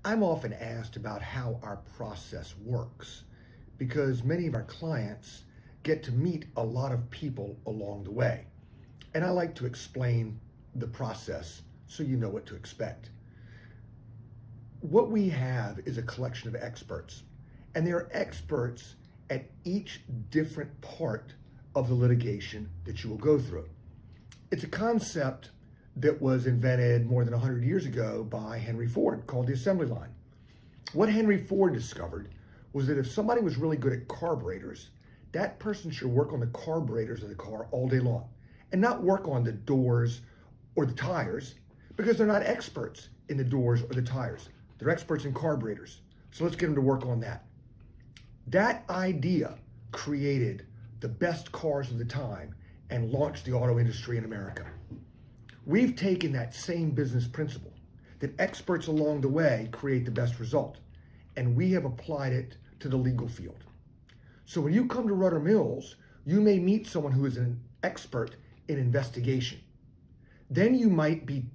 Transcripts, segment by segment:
I'm often asked about how our process works because many of our clients get to meet a lot of people along the way. And I like to explain the process so you know what to expect. What we have is a collection of experts, and they are experts at each different part of the litigation that you will go through. It's a concept that was invented more than 100 years ago by Henry Ford called the assembly line. What Henry Ford discovered was that if somebody was really good at carburetors, that person should work on the carburetors of the car all day long and not work on the doors or the tires because they're not experts in the doors or the tires. They're experts in carburetors. So let's get them to work on that. That idea created the best cars of the time and launched the auto industry in America. We've taken that same business principle that experts along the way create the best result, and we have applied it to the legal field. So when you come to Rudder Mills, you may meet someone who is an expert in investigation. Then you might be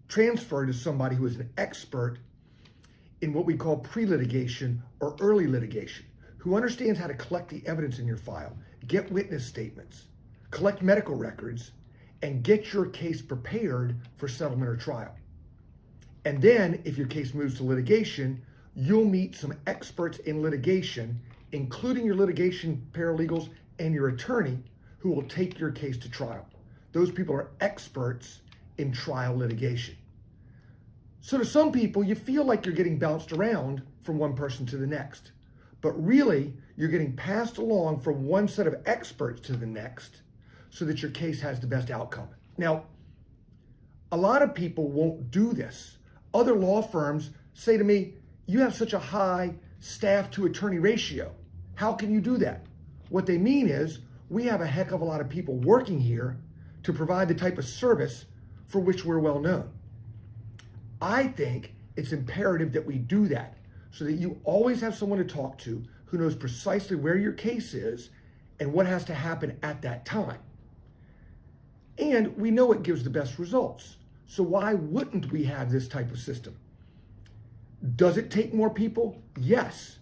transferred to somebody who is an expert in what we call pre-litigation or early litigation, who understands how to collect the evidence in your file, get witness statements, collect medical records, and get your case prepared for settlement or trial. And then, if your case moves to litigation, you'll meet some experts in litigation, including your litigation paralegals and your attorney, who will take your case to trial. Those people are experts in trial litigation. So to some people, you feel like you're getting bounced around from one person to the next. But really, you're getting passed along from one set of experts to the next so that your case has the best outcome. Now, a lot of people won't do this. Other law firms say to me, you have such a high staff to attorney ratio. How can you do that? What they mean is, we have a heck of a lot of people working here to provide the type of service for which we're well known. I think it's imperative that we do that so that you always have someone to talk to who knows precisely where your case is and what has to happen at that time. And we know it gives the best results. So why wouldn't we have this type of system? Does it take more people? Yes.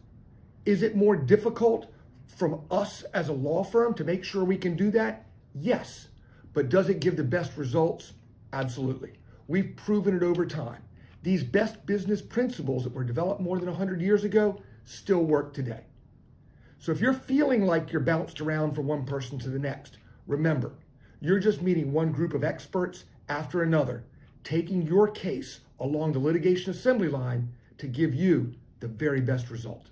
Is it more difficult from us as a law firm to make sure we can do that? Yes. But does it give the best results? Absolutely. We've proven it over time. These best business principles that were developed more than 100 years ago still work today. So if you're feeling like you're bounced around from one person to the next, remember, you're just meeting one group of experts after another, taking your case along the litigation assembly line to give you the very best result.